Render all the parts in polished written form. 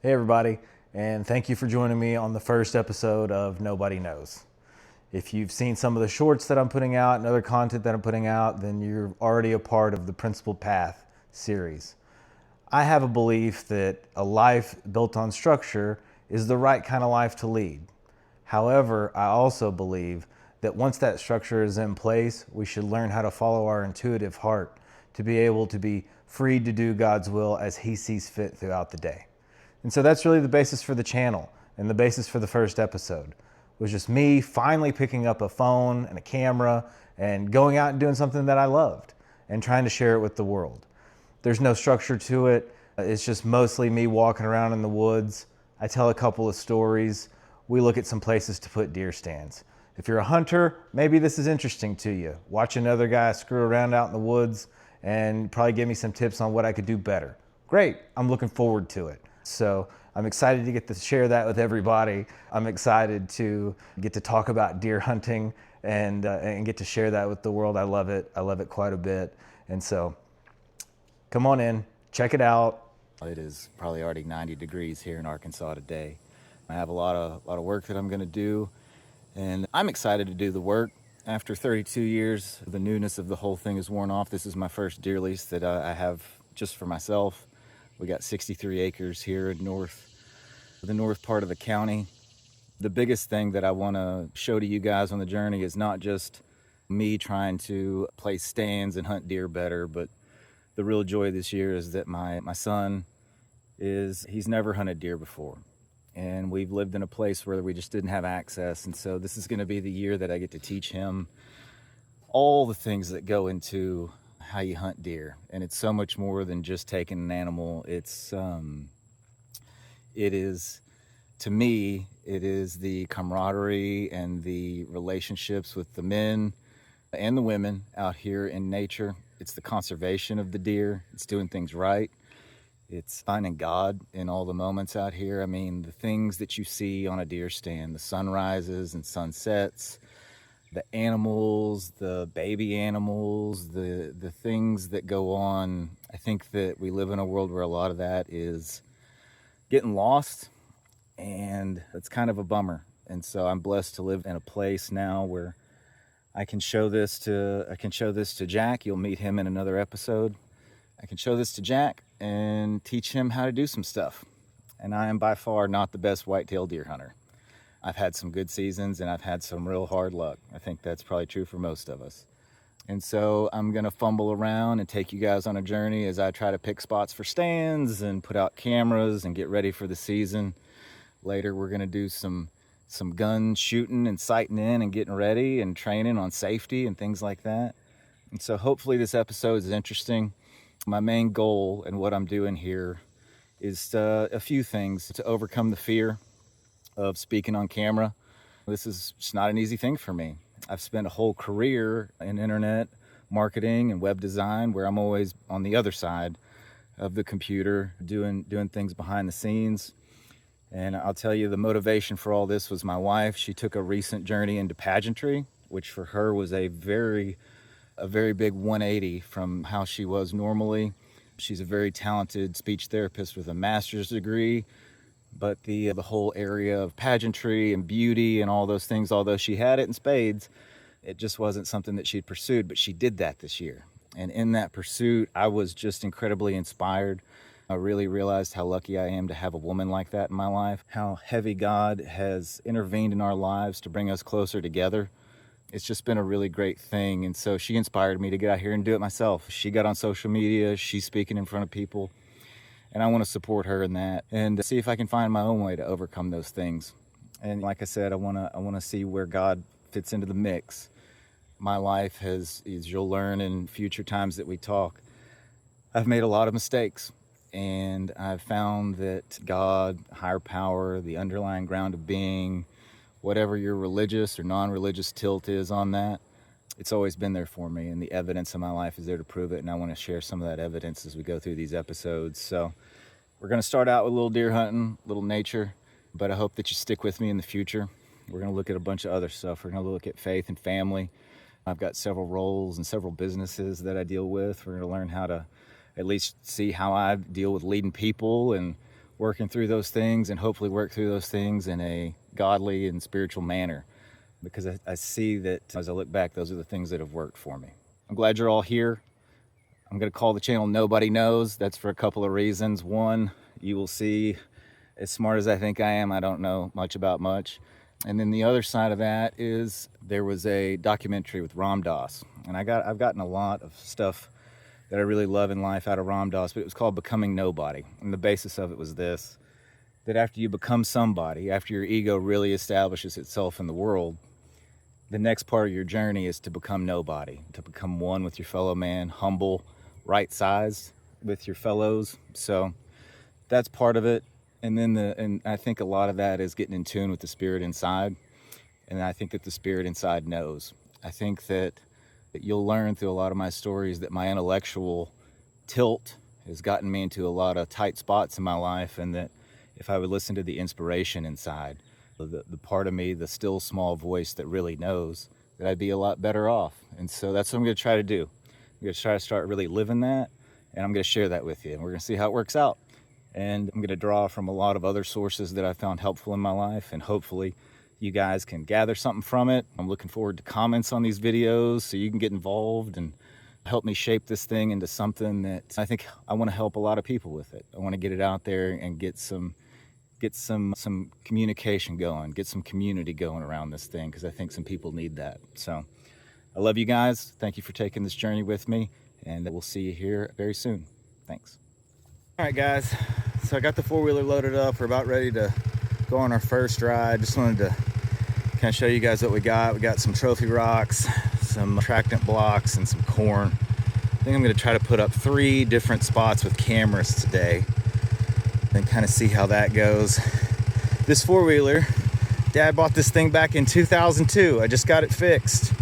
Hey everybody, and thank you for joining me on the first episode of Nobody Knows. If you've seen some of the shorts that I'm putting out and other content that I'm putting out, then you're already a part of the Principled Path series. I have a belief that a life built on structure is the right kind of life to lead. However, I also believe that once that structure is in place, we should learn how to follow our intuitive heart to be able to be free to do God's will as He sees fit throughout the day. And so that's really the basis for the channel, and the basis for the first episode was just me finally picking up a phone and a camera and going out and doing something that I loved and trying to share it with the world. There's no structure to it. It's just mostly me walking around in the woods. I tell a couple of stories. We look at some places to put deer stands. If you're a hunter, maybe this is interesting to you. Watch another guy screw around out in the woods and probably give me some tips on what I could do better. Great, I'm looking forward to it. So I'm excited to get to share that with everybody. I'm excited to get to talk about deer hunting and get to share that with the world. I love it. I love it quite a bit. And so come on in, check it out. It is probably already 90 degrees here in Arkansas today. I have a lot of work that I'm going to do, and I'm excited to do the work. After 32 years, the newness of the whole thing is worn off. This is my first deer lease that I have just for myself. We got 63 acres here in the north part of the county. The biggest thing that I want to show to you guys on the journey is not just me trying to place stands and hunt deer better, but the real joy this year is that my son he's never hunted deer before. And we've lived in a place where we just didn't have access. And so this is going to be the year that I get to teach him all the things that go into how you hunt deer. And it's so much more than just taking an animal. It is, to me, it is the camaraderie and the relationships with the men and the women out here in nature. It's the conservation of the deer. It's doing things right. It's finding God in all the moments out here. I mean, the things that you see on a deer stand, the sunrises and sunsets, the animals, the baby animals, the things that go on. I think that we live in a world where a lot of that is getting lost, and it's kind of a bummer. And so I'm blessed to live in a place now where I can show this to Jack. You'll meet him in another episode. I can show this to Jack and teach him how to do some stuff. And I am by far not the best whitetail deer hunter. I've had some good seasons and I've had some real hard luck. I think that's probably true for most of us. And so I'm gonna fumble around and take you guys on a journey as I try to pick spots for stands and put out cameras and get ready for the season. Later we're gonna do some gun shooting and sighting in and getting ready and training on safety and things like that. And so hopefully this episode is interesting. My main goal and what I'm doing here is a few things: to overcome the fear of speaking on camera. This is just not an easy thing for me. I've spent a whole career in internet marketing and web design where I'm always on the other side of the computer doing things behind the scenes. And I'll tell you, the motivation for all this was my wife. She took a recent journey into pageantry, which for her was a very big 180 from how she was normally. She's a very talented speech therapist with a master's degree, but the whole area of pageantry and beauty and all those things, although she had it in spades, it just wasn't something that she'd pursued. But she did that this year. And in that pursuit, I was just incredibly inspired. I really realized how lucky I am to have a woman like that in my life, how heavy God has intervened in our lives to bring us closer together. It's just been a really great thing. And so she inspired me to get out here and do it myself. She got on social media, she's speaking in front of people, and I want to support her in that and see if I can find my own way to overcome those things. And like I said, I want to see where God fits into the mix. My life has, as you'll learn in future times that we talk, I've made a lot of mistakes. And I've found that God, higher power, the underlying ground of being, whatever your religious or non-religious tilt is on that, it's always been there for me, and the evidence in my life is there to prove it. And I want to share some of that evidence as we go through these episodes. So we're going to start out with a little deer hunting, a little nature, but I hope that you stick with me in the future. We're going to look at a bunch of other stuff. We're going to look at faith and family. I've got several roles and several businesses that I deal with. We're going to learn how to at least see how I deal with leading people and working through those things and hopefully work through those things in a godly and spiritual manner, because I see that as I look back, those are the things that have worked for me. I'm glad you're all here. I'm going to call the channel Nobody Knows. That's for a couple of reasons. One, you will see, as smart as I think I am, I don't know much about much. And then the other side of that is there was a documentary with Ram Dass, and I've gotten a lot of stuff that I really love in life out of Ram Dass, but it was called Becoming Nobody. And the basis of it was this, that after you become somebody, after your ego really establishes itself in the world, the next part of your journey is to become nobody, to become one with your fellow man, humble, right sized with your fellows. So that's part of it. And then and I think a lot of that is getting in tune with the spirit inside. And I think that the spirit inside knows. I think that you'll learn through a lot of my stories that my intellectual tilt has gotten me into a lot of tight spots in my life, and that if I would listen to the inspiration inside, the part of me, the still small voice that really knows, that I'd be a lot better off. And so that's what I'm going to try to do. I'm going to try to start really living that, and I'm going to share that with you, and we're going to see how it works out. And I'm going to draw from a lot of other sources that I found helpful in my life, and hopefully you guys can gather something from it. I'm looking forward to comments on these videos so you can get involved and help me shape this thing into something that I think I want to help a lot of people with it. I want to get it out there and get some communication going, get some community going around this thing, because I think some people need that. So I love you guys. Thank you for taking this journey with me, and we'll see you here very soon. Thanks. All right, guys. So I got the four-wheeler loaded up. We're about ready to go on our first ride. Just wanted to kind of show you guys what we got. We got some trophy rocks, some attractant blocks, and some corn. I think I'm going to try to put up 3 different spots with cameras today and kind of see how that goes. This four-wheeler, Dad bought this thing back in 2002. I just got it fixed.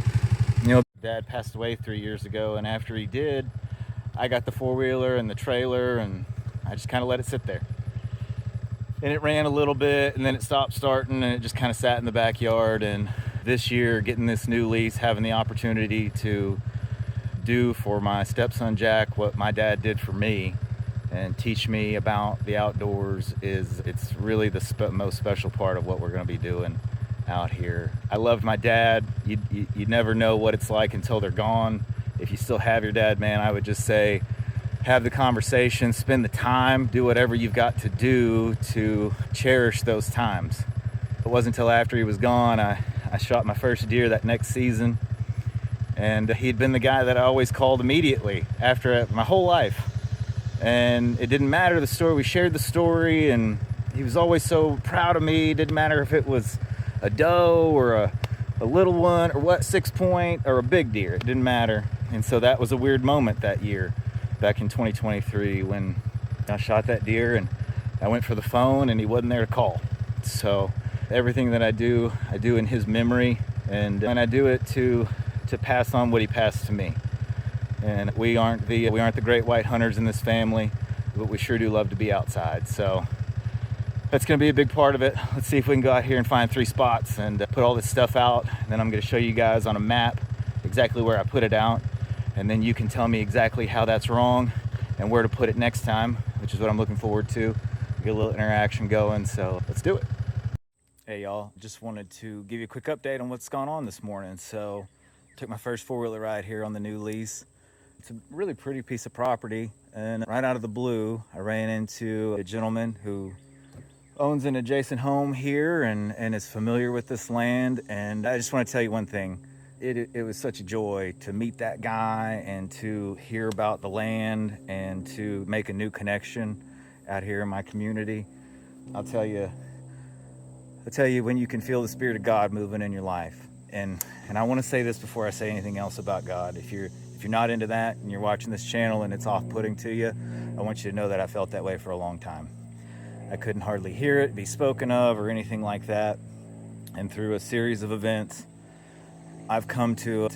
You know, Dad passed away 3 years ago, and after he did, I got the four-wheeler and the trailer, and I just kind of let it sit there. And it ran a little bit, and then it stopped starting, and it just kind of sat in the backyard. And this year, getting this new lease, having the opportunity to do for my stepson Jack what my dad did for me and teach me about the outdoors, it's really the most special part of what we're going to be doing out here. I loved my dad. You never know what it's like until they're gone. If you still have your dad, man, I would just say have the conversation, spend the time, do whatever you've got to do to cherish those times. It wasn't until after he was gone, I shot my first deer that next season, and he'd been the guy that I always called immediately after my whole life. And it didn't matter the story, we shared the story, and he was always so proud of me. It didn't matter if it was a doe or a little one or what, 6-point or a big deer, it didn't matter. And so that was a weird moment that year, back in 2023, when I shot that deer and I went for the phone and he wasn't there to call. So everything that I do in his memory, and I do it to pass on what he passed to me. And we aren't the great white hunters in this family, but we sure do love to be outside. So that's going to be a big part of it. Let's see if we can go out here and find 3 spots and put all this stuff out. And then I'm going to show you guys on a map exactly where I put it out. And then you can tell me exactly how that's wrong and where to put it next time, which is what I'm looking forward to. Get a little interaction going, so let's do it. Hey y'all, just wanted to give you a quick update on what's gone on this morning. So took my first four-wheeler ride here on the new lease. It's a really pretty piece of property, and right out of the blue, I ran into a gentleman who owns an adjacent home here and is familiar with this land. And I just want to tell you one thing. It was such a joy to meet that guy and to hear about the land and to make a new connection out here in my community. I'll tell you when you can feel the Spirit of God moving in your life. And I want to say this before I say anything else about God. If you're not into that and you're watching this channel and it's off-putting to you, I want you to know that I felt that way for a long time. I couldn't hardly hear it be spoken of or anything like that. And through a series of events, I've come to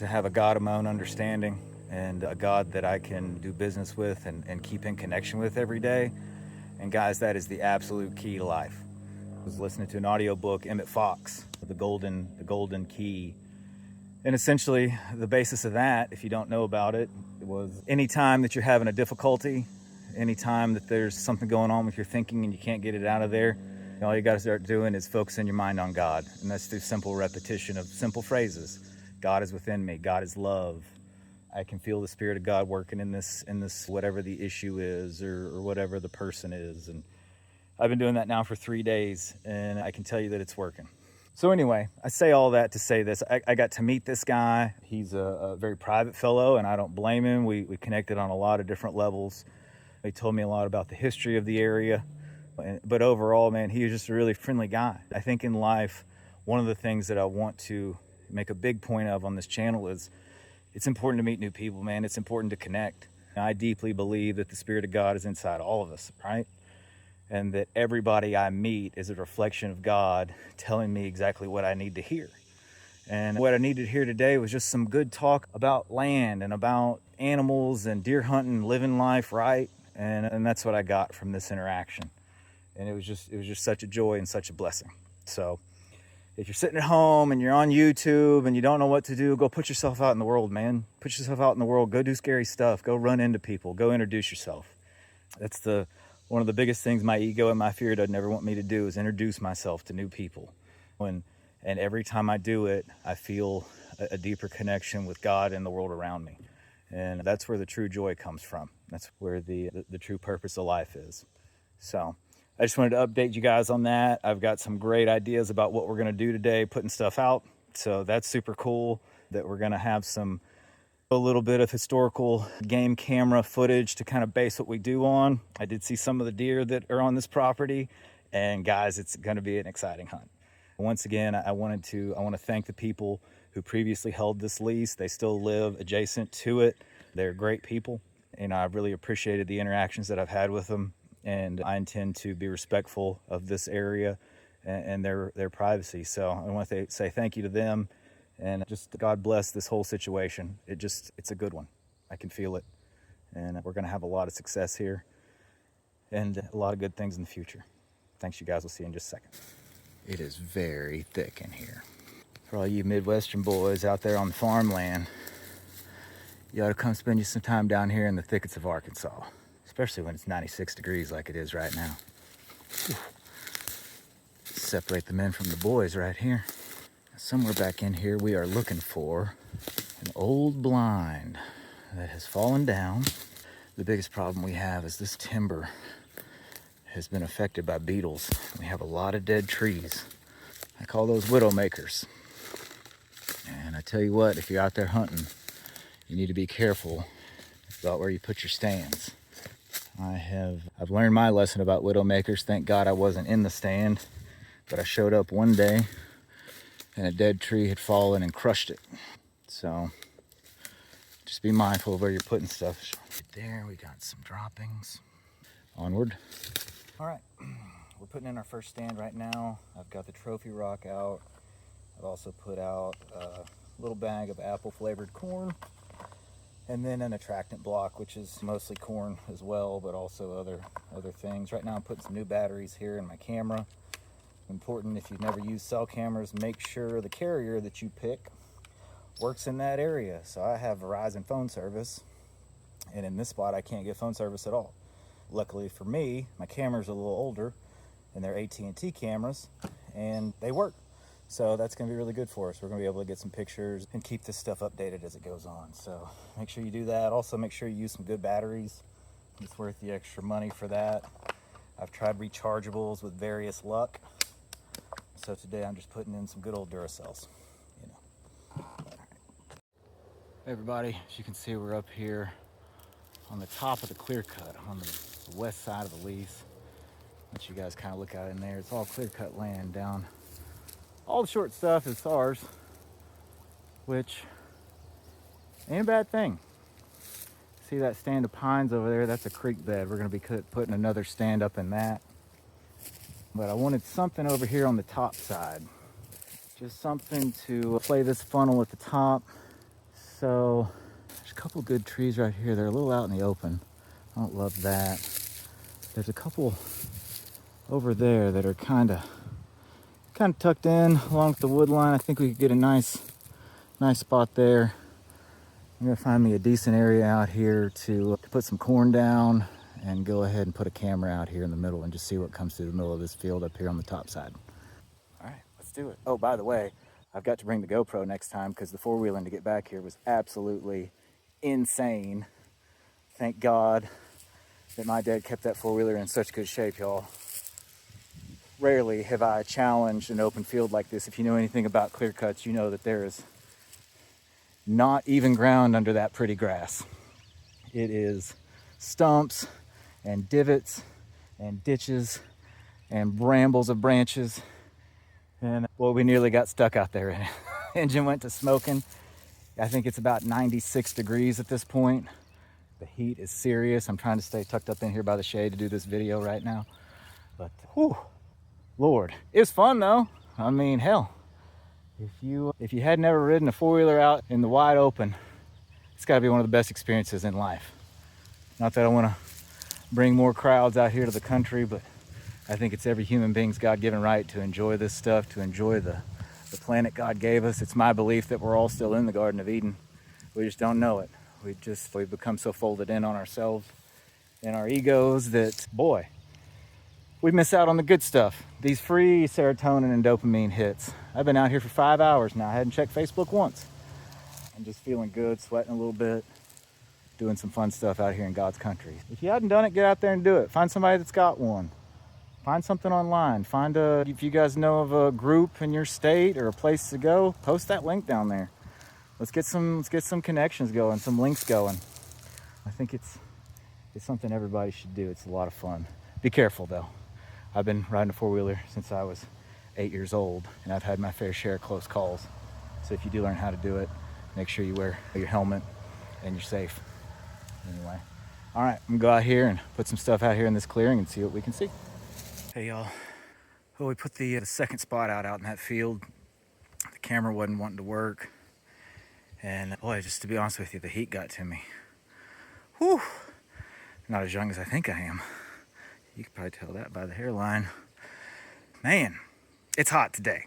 have a God of my own understanding, and a God that I can do business with and keep in connection with every day. And guys, that is the absolute key to life. I was listening to an audiobook, Emmett Fox, the golden key. And essentially the basis of that, if you don't know about it, was any time that you're having a difficulty, Anytime that there's something going on with your thinking and you can't get it out of there, all you got to start doing is focusing your mind on God. And that's through simple repetition of simple phrases. God is within me. God is love. I can feel the Spirit of God working in this whatever the issue is or whatever the person is. And I've been doing that now for 3 days, and I can tell you that it's working. So anyway, I say all that to say this. I got to meet this guy. He's a very private fellow, and I don't blame him. We connected on a lot of different levels. He told me a lot about the history of the area. But overall, man, he was just a really friendly guy. I think in life, one of the things that I want to make a big point of on this channel is it's important to meet new people, man. It's important to connect. I deeply believe that the Spirit of God is inside all of us, right? And that everybody I meet is a reflection of God telling me exactly what I need to hear. And what I needed to hear today was just some good talk about land and about animals and deer hunting, living life right. And that's what I got from this interaction. And it was just such a joy and such a blessing. So if you're sitting at home and you're on YouTube and you don't know what to do, go put yourself out in the world, man. Put yourself out in the world. Go do scary stuff. Go run into people. Go introduce yourself. That's one of the biggest things my ego and my fear doesn't ever want me to do is introduce myself to new people. And every time I do it, I feel a deeper connection with God and the world around me. And that's where the true joy comes from. That's where the true purpose of life is. So I just wanted to update you guys on that. I've got some great ideas about what we're going to do today, putting stuff out. So that's super cool that we're going to have a little bit of historical game camera footage to kind of base what we do on. I did see some of the deer that are on this property, and guys, it's going to be an exciting hunt. Once again, I want to thank the people who previously held this lease. They still live adjacent to it. They're great people, and I've really appreciated the interactions that I've had with them, and I intend to be respectful of this area and their privacy. So I want to say thank you to them. And just God bless this whole situation. It's a good one. I can feel it. And we're going to have a lot of success here and a lot of good things in the future. Thanks, you guys. We'll see you in just a second. It is very thick in here. For all you Midwestern boys out there on the farmland, you ought to come spend you some time down here in the thickets of Arkansas, especially when it's 96 degrees like it is right now. Whew. Separate the men from the boys right here. Somewhere back in here, we are looking for an old blind that has fallen down. The biggest problem we have is this timber has been affected by beetles. We have a lot of dead trees. I call those widow makers. And I tell you what, if you're out there hunting, you need to be careful about where you put your stands. I've learned my lesson about widow makers. Thank God I wasn't in the stand, but I showed up one day and a dead tree had fallen and crushed it. So just be mindful of where you're putting stuff. Right there, we got some droppings. Onward. All right, we're putting in our first stand right now. I've got the trophy rock out. I've also put out a little bag of apple flavored corn, and then an attractant block, which is mostly corn as well, but also other things. Right now I'm putting some new batteries here in my camera. Important, if you've never used cell cameras, make sure the carrier that you pick works in that area. So I have Verizon phone service, and in this spot I can't get phone service at all. Luckily for me, my cameras are a little older and they're AT&T cameras and they work. So that's going to be really good for us. We're going to be able to get some pictures and keep this stuff updated as it goes on. So make sure you do that. Also make sure you use some good batteries. It's worth the extra money for that. I've tried rechargeables with various luck. So today I'm just putting in some good old Duracells, you know. Hey everybody, as you can see, we're up here on the top of the Clearcut on the west side of the lease. Let you guys kind of look out in there. It's all Clearcut land down. All the short stuff is ours, which ain't a bad thing. See that stand of pines over there? That's a creek bed. We're going to be putting another stand up in that. But I wanted something over here on the top side. Just something to play this funnel at the top. So there's a couple good trees right here. They're a little out in the open. I don't love that. There's a couple over there that are kind of tucked in along with the wood line. I think we could get a nice spot there. I'm gonna find me a decent area out here to put some corn down and go ahead and put a camera out here in the middle and just see what comes through the middle of this field up here on the top side. All right, let's do it. Oh, by the way, I've got to bring the GoPro next time because the four-wheeling to get back here was absolutely insane. Thank God that my dad kept that four-wheeler in such good shape, y'all. Rarely have I challenged an open field like this. If you know anything about clear cuts, you know that there is not even ground under that pretty grass. It is stumps and divots and ditches and brambles of branches. And well, we nearly got stuck out there. Engine went to smoking. I think it's about 96 degrees at this point. The heat is serious. I'm trying to stay tucked up in here by the shade to do this video right now. But whew, Lord, it was fun though. I mean, hell, if you had never ridden a four-wheeler out in the wide open, it's got to be one of the best experiences in life. Not that I want to bring more crowds out here to the country, but I think it's every human being's God-given right to enjoy this stuff, to enjoy the planet God gave us. It's my belief that we're all still in the Garden of Eden. We just don't know it. We've become so folded in on ourselves and our egos that, boy, we miss out on the good stuff. These free serotonin and dopamine hits. I've been out here for 5 hours now. I hadn't checked Facebook once. I'm just feeling good, sweating a little bit, doing some fun stuff out here in God's country. If you hadn't done it, get out there and do it. Find somebody that's got one. Find something online. If you guys know of a group in your state or a place to go, post that link down there. Let's get some connections going, some links going. I think it's something everybody should do. It's a lot of fun. Be careful though. I've been riding a four-wheeler since I was 8 years old, and I've had my fair share of close calls. So if you do learn how to do it, make sure you wear your helmet and you're safe. Anyway, all right, I'm gonna go out here and put some stuff out here in this clearing and see what we can see. Hey y'all, well, we put the second spot out in that field. The camera wasn't wanting to work. And boy, just to be honest with you, the heat got to me. Whew, not as young as I think I am. You can probably tell that by the hairline. Man, it's hot today.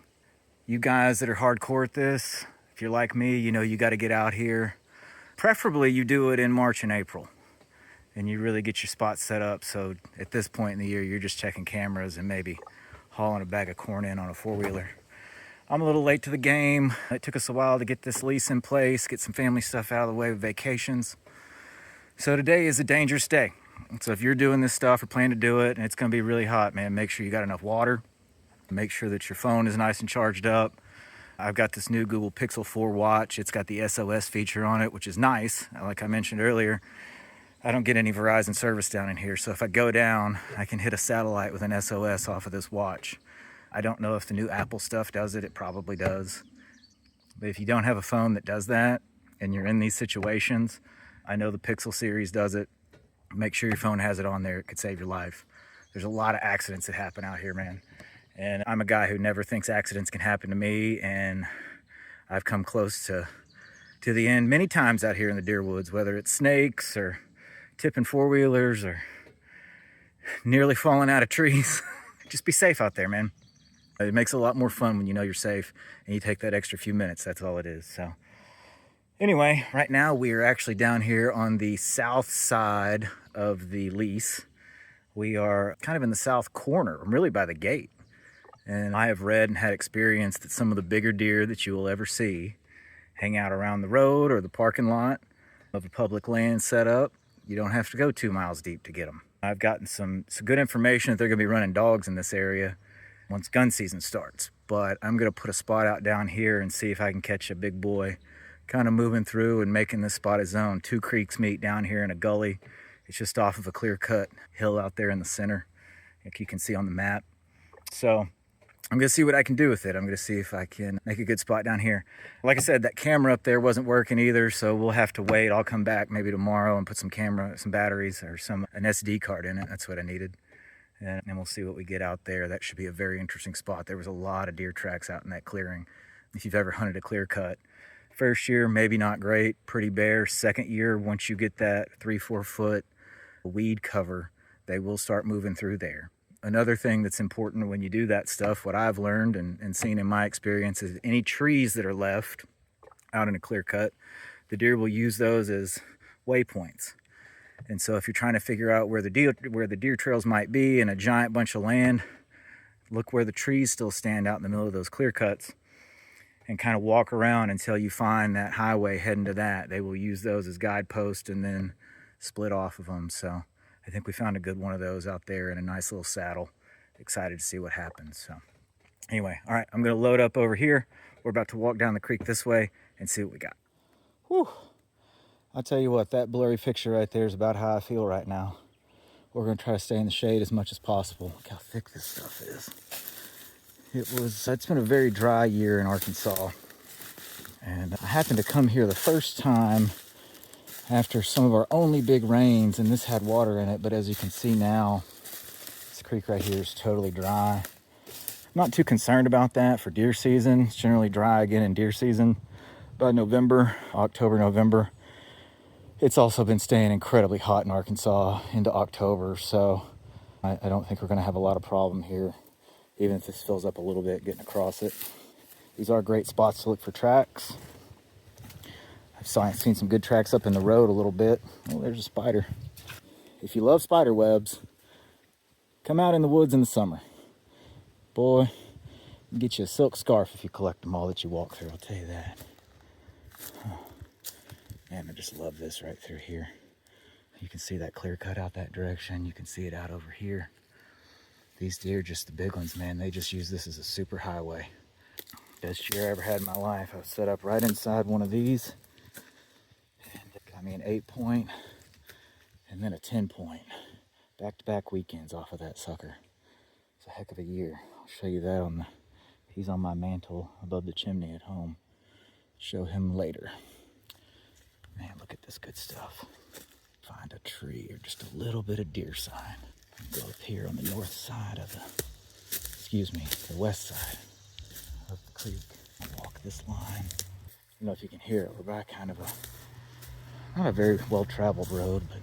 You guys that are hardcore at this, if you're like me, you know you got to get out here. Preferably you do it in March and April. And you really get your spot set up. So at this point in the year, you're just checking cameras and maybe hauling a bag of corn in on a four-wheeler. I'm a little late to the game. It took us a while to get this lease in place, get some family stuff out of the way with vacations. So today is a dangerous day. So if you're doing this stuff or plan to do it and it's gonna be really hot, man, make sure you got enough water. Make sure that your phone is nice and charged up. I've got this new Google Pixel 4 watch. It's got the SOS feature on it, which is nice. Like I mentioned earlier, I don't get any Verizon service down in here. So if I go down, I can hit a satellite with an SOS off of this watch. I don't know if the new Apple stuff does it. It probably does. But if you don't have a phone that does that and you're in these situations, I know the Pixel series does it. Make sure your phone has it on there. It could save your life. There's a lot of accidents that happen out here, man. And I'm a guy who never thinks accidents can happen to me. And I've come close to the end many times out here in the deer woods, whether it's snakes or tipping four-wheelers or nearly falling out of trees. Just be safe out there, man. It makes it a lot more fun when you know you're safe and you take that extra few minutes. That's all it is. So anyway, right now we are actually down here on the south side of the lease. We are kind of in the south corner. I'm really by the gate. And I have read and had experience that some of the bigger deer that you will ever see hang out around the road or the parking lot of a public land setup. You don't have to go 2 miles deep to get them. I've gotten some good information that they're going to be running dogs in this area once gun season starts. But I'm going to put a spot out down here and see if I can catch a big boy kind of moving through and making this spot his own. Two creeks meet down here in a gully. It's just off of a clear-cut hill out there in the center, like you can see on the map. So I'm going to see what I can do with it. I'm going to see if I can make a good spot down here. Like I said, that camera up there wasn't working either, so we'll have to wait. I'll come back maybe tomorrow and put some batteries or an SD card in it. That's what I needed. And we'll see what we get out there. That should be a very interesting spot. There was a lot of deer tracks out in that clearing. If you've ever hunted a clear cut, first year, maybe not great, pretty bare. Second year, once you get that 3-4 foot weed cover, they will start moving through there. Another thing that's important when you do that stuff, what I've learned and seen in my experience, is any trees that are left out in a clear cut, the deer will use those as waypoints. And so if you're trying to figure out where the deer trails might be in a giant bunch of land, look where the trees still stand out in the middle of those clear cuts and kind of walk around until you find that highway heading to that. They will use those as guideposts and then split off of them. So I think we found a good one of those out there in a nice little saddle. Excited to see what happens. So anyway, all right, I'm gonna load up over here. We're about to walk down the creek this way and see what we got. Whew. I'll tell you what, that blurry picture right there is about how I feel right now. We're gonna try to stay in the shade as much as possible. Look how thick this stuff is. It's been a very dry year in Arkansas. And I happened to come here the first time after some of our only big rains, and this had water in it, but as you can see now, this creek right here is totally dry. I'm not too concerned about that for deer season. It's generally dry again in deer season. By November, October, November, it's also been staying incredibly hot in Arkansas into October, so I don't think we're gonna have a lot of problem here, even if this fills up a little bit getting across it. These are great spots to look for tracks. I've seen some good tracks up in the road a little bit. Oh, there's a spider. If you love spider webs, come out in the woods in the summer. Boy, you can get you a silk scarf if you collect them all that you walk through, I'll tell you that. Oh, man, I just love this right through here. You can see that clear cut out that direction. You can see it out over here. These deer, just the big ones, man, they just use this as a super highway. Best year I ever had in my life. I was set up right inside one of these. And it got me an 8-point and then a 10-point. Back-to-back weekends off of that sucker. It's a heck of a year. I'll show you that he's on my mantle above the chimney at home. Show him later. Man, look at this good stuff. Find a tree or just a little bit of deer sign. Go up here on the north side of the west side of the creek. I'll walk this line. I don't know if you can hear it. We're by kind of not a very well-traveled road, but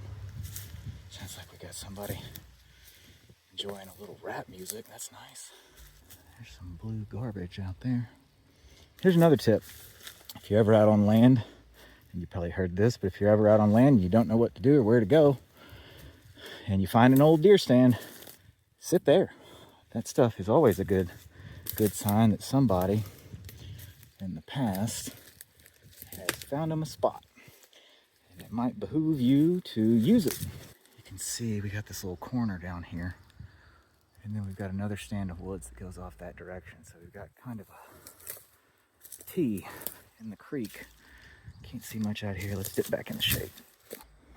sounds like we got somebody enjoying a little rap music. That's nice. There's some blue garbage out there. Here's another tip. If you're ever out on land, and you probably heard this, but if you're ever out on land and you don't know what to do or where to go, and you find an old deer stand, sit there. That stuff is always a good sign that somebody in the past has found them a spot. And it might behoove you to use it. You can see we got this little corner down here. And then we've got another stand of woods that goes off that direction. So we've got kind of a T in the creek. Can't see much out here. Let's dip back in the shade.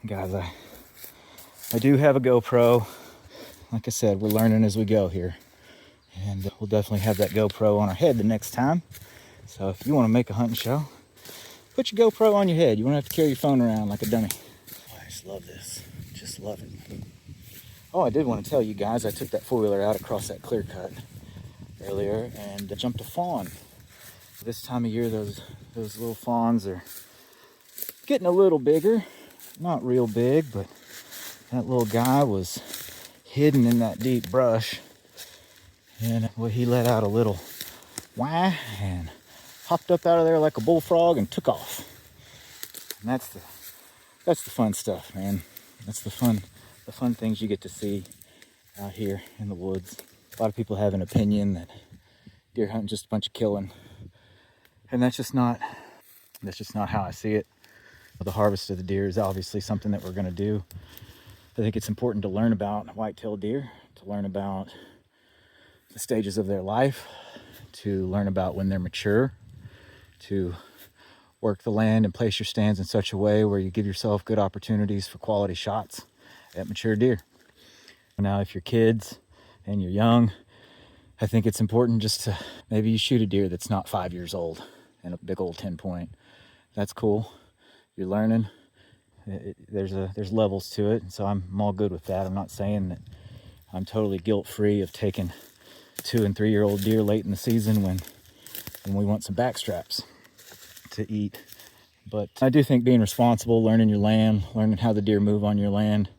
Guys, I do have a GoPro. Like I said, we're learning as we go here. And we'll definitely have that GoPro on our head the next time. So if you want to make a hunting show, put your GoPro on your head. You won't have to carry your phone around like a dummy. Oh, I just love this. Just love it. Oh, I did want to tell you guys, I took that four-wheeler out across that clear cut earlier and jumped a fawn. This time of year, those little fawns are getting a little bigger. Not real big, but that little guy was hidden in that deep brush. And well, he let out a little wah and hopped up out of there like a bullfrog and took off. And that's the fun stuff, man. That's the fun things you get to see out here in the woods. A lot of people have an opinion that deer hunting just a bunch of killing, and that's just not how I see it. The harvest of the deer is obviously something that we're going to do. I think it's important to learn about white-tailed deer, to learn about the stages of their life, to learn about when they're mature, to work the land and place your stands in such a way where you give yourself good opportunities for quality shots at mature deer. Now, if you're kids and you're young, I think it's important just to maybe you shoot a deer that's not 5 years old and a big old 10-point. That's cool. You're learning. There's levels to it, and so I'm all good with that. I'm not saying that I'm totally guilt-free of taking 2- and 3-year-old deer late in the season when we want some back straps to eat. But I do think being responsible, learning your land, learning how the deer move on your land,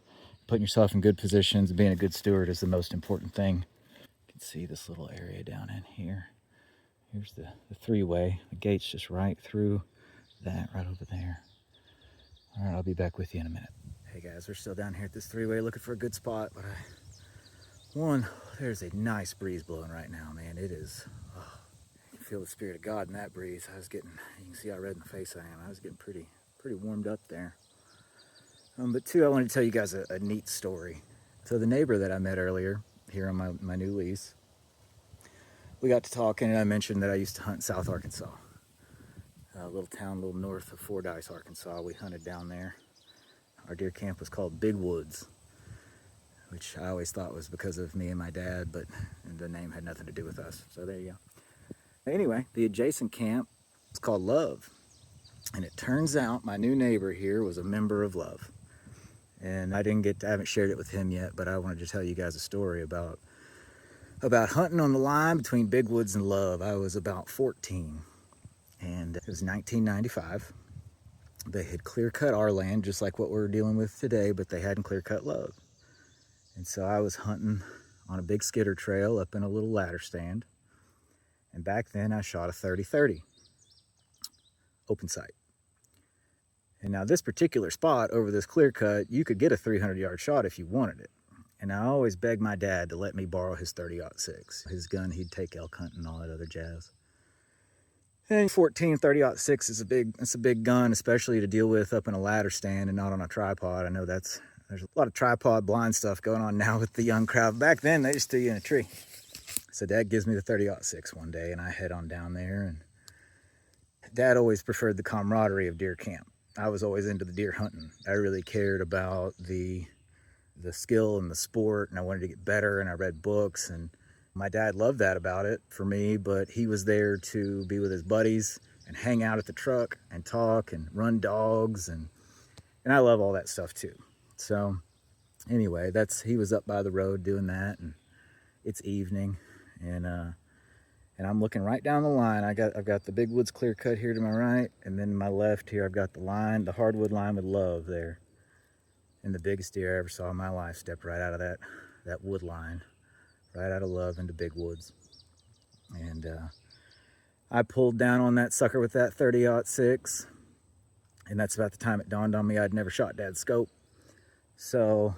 putting yourself in good positions, and being a good steward is the most important thing. You can see this little area down in here. Here's the three-way. The gate's just right through that, right over there. All right, I'll be back with you in a minute. Hey guys, we're still down here at this three-way looking for a good spot, but there's a nice breeze blowing right now, man. It is, you feel the spirit of God in that breeze. You can see how red in the face I am. I was getting pretty warmed up there. But two, I wanted to tell you guys a neat story. So the neighbor that I met earlier here on my new lease, we got to talking and I mentioned that I used to hunt South Arkansas. A little town a little north of Fordyce, Arkansas. We hunted down there. Our deer camp was called Big Woods, which I always thought was because of me and my dad, but the name had nothing to do with us. So there you go. Anyway, the adjacent camp is called Love. And it turns out my new neighbor here was a member of Love. And I haven't shared it with him yet, but I wanted to tell you guys a story about hunting on the line between Big Woods and Love. I was about 14, and it was 1995. They had clear-cut our land, just like what we're dealing with today, but they hadn't clear-cut Love. And so I was hunting on a big skidder trail up in a little ladder stand. And back then I shot a 30-30, open sight. And now this particular spot over this clear cut, you could get a 300-yard shot if you wanted it. And I always begged my dad to let me borrow his 30-06. His gun, he'd take elk hunting and all that other jazz. And 30-06 is a big gun, especially to deal with up in a ladder stand and not on a tripod. I know there's a lot of tripod blind stuff going on now with the young crowd. Back then, they just threw you in a tree. So Dad gives me the 30-06 one day, and I head on down there. And Dad always preferred the camaraderie of deer camp. I was always into the deer hunting. I really cared about the skill and the sport, and I wanted to get better, and I read books, and my dad loved that about it for me, but he was there to be with his buddies and hang out at the truck and talk and run dogs, and I love all that stuff too. So anyway, he was up by the road doing that, and it's evening, and I'm looking right down the line. I've got the Big Woods clear cut here to my right, and then my left here I've got the hardwood line with Love there. And the biggest deer I ever saw in my life stepped right out of that wood line, right out of Love into Big Woods. And I pulled down on that sucker with that 30-06, and that's about the time it dawned on me I'd never shot Dad's scope. So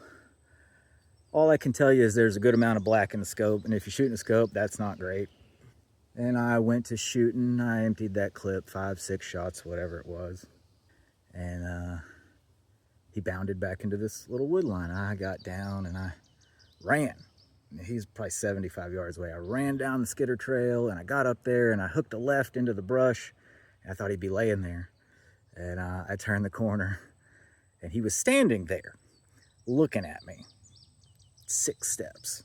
all I can tell you is there's a good amount of black in the scope, and if you're shooting a scope, that's not great. And I went to shooting. I emptied that clip, 5-6 shots, whatever it was. And he bounded back into this little wood line. I got down and I ran. He's probably 75 yards away. I ran down the skidder trail and I got up there and I hooked a left into the brush. I thought he'd be laying there. And I turned the corner and he was standing there looking at me. 6 steps.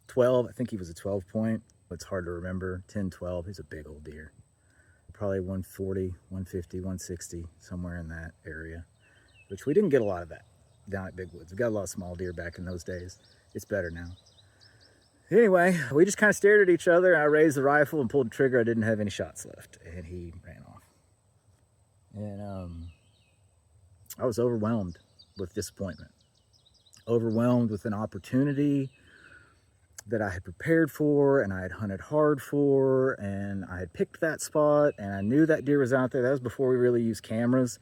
12, I think he was a 12 point. It's hard to remember. 10, 12, he's a big old deer. Probably 140, 150, 160, somewhere in that area. Which we didn't get a lot of that down at Big Woods. We got a lot of small deer back in those days. It's better now. Anyway, we just kind of stared at each other. I raised the rifle and pulled the trigger. I didn't have any shots left, and he ran off. And I was overwhelmed with disappointment. Overwhelmed with an opportunity that I had prepared for and I had hunted hard for, and I had picked that spot and I knew that deer was out there. That was before we really used cameras,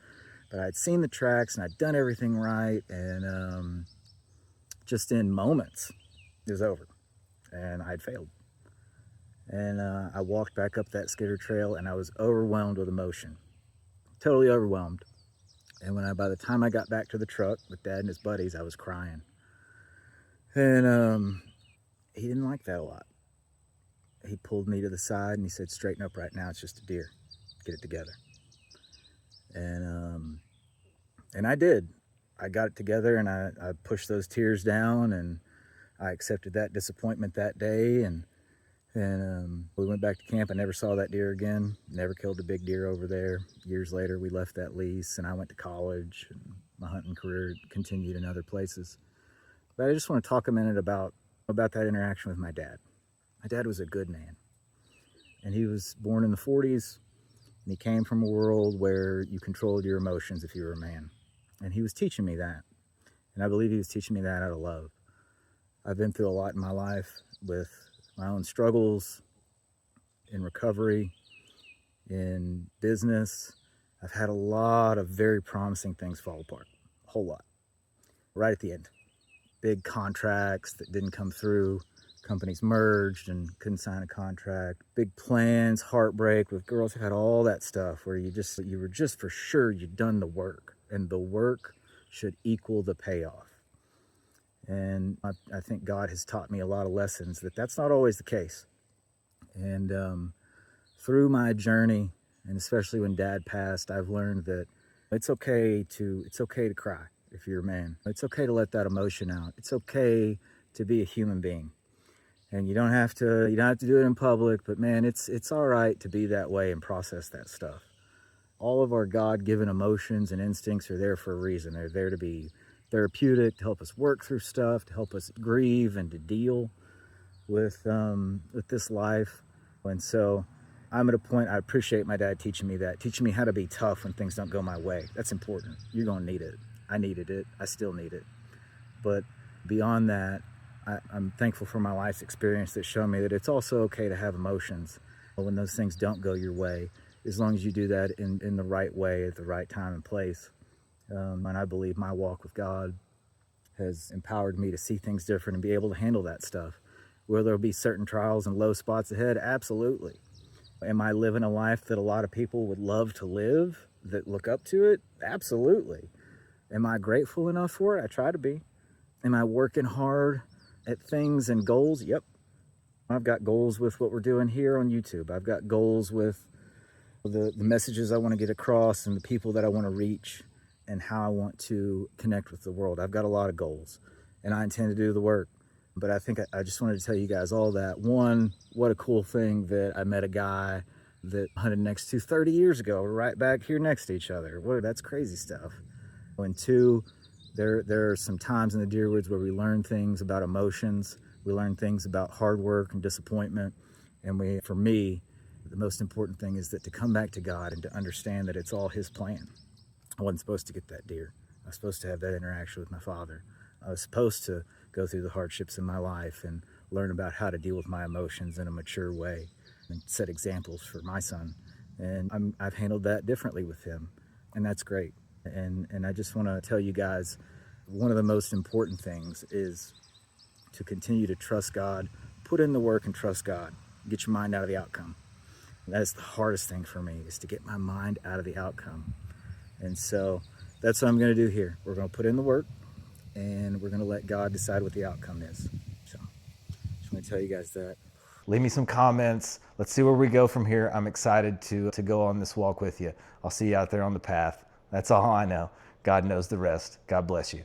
but I'd seen the tracks and I'd done everything right, and just in moments it was over and I'd failed. And I walked back up that skidder trail and I was overwhelmed with emotion, totally overwhelmed. And by the time I got back to the truck with Dad and his buddies, I was crying. And he didn't like that a lot. He pulled me to the side and he said, "Straighten up right now, it's just a deer. Get it together." And I did. I got it together and I pushed those tears down and I accepted that disappointment that day, and we went back to camp. I never saw that deer again. Never killed a big deer over there. Years later, we left that lease and I went to college, and my hunting career continued in other places. But I just want to talk a minute about that interaction with my dad. My dad was a good man, and he was born in the 40s, and he came from a world where you controlled your emotions if you were a man. And he was teaching me that, and I believe he was teaching me that out of love. I've been through a lot in my life with my own struggles, in recovery, in business. I've had a lot of very promising things fall apart. A whole lot, right at the end. Big contracts that didn't come through, companies merged and couldn't sign a contract, big plans, heartbreak with girls who had all that stuff where you were just for sure you'd done the work, and the work should equal the payoff. And I think God has taught me a lot of lessons that that's not always the case. And through my journey, and especially when Dad passed, I've learned that it's okay to cry if you're a man. It's okay to let that emotion out. It's okay to be a human being. And you don't have to do it in public, but man, it's all right to be that way and process that stuff. All of our God-given emotions and instincts are there for a reason. They're there to be therapeutic, to help us work through stuff, to help us grieve and to deal with this life. And so I'm at a point, I appreciate my dad teaching me how to be tough when things don't go my way. That's important. You're going to need it. I needed it. I still need it. But beyond that, I'm thankful for my life's experience that showed me that it's also okay to have emotions when those things don't go your way, as long as you do that in the right way at the right time and place. And I believe my walk with God has empowered me to see things different and be able to handle that stuff. Will there be certain trials and low spots ahead? Absolutely. Am I living a life that a lot of people would love to live, that look up to it? Absolutely. Am I grateful enough for it? I try to be. Am I working hard at things and goals? Yep. I've got goals with what we're doing here on YouTube. I've got goals with the messages I want to get across and the people that I want to reach and how I want to connect with the world. I've got a lot of goals, and I intend to do the work. But I think I just wanted to tell you guys all that. One, what a cool thing that I met a guy that hunted next to 30 years ago, right back here next to each other. Whoa, that's crazy stuff. And two, there are some times in the deer woods where we learn things about emotions. We learn things about hard work and disappointment. And for me, the most important thing is that to come back to God and to understand that it's all His plan. I wasn't supposed to get that deer. I was supposed to have that interaction with my father. I was supposed to go through the hardships in my life and learn about how to deal with my emotions in a mature way and set examples for my son. And I've handled that differently with him, and that's great. And I just want to tell you guys, one of the most important things is to continue to trust God, put in the work and trust God. Get your mind out of the outcome. And that is the hardest thing for me, is to get my mind out of the outcome. And so that's what I'm going to do here. We're going to put in the work, and we're going to let God decide what the outcome is. So just want to tell you guys that. Leave me some comments. Let's see where we go from here. I'm excited to go on this walk with you. I'll see you out there on the path. That's all I know. God knows the rest. God bless you.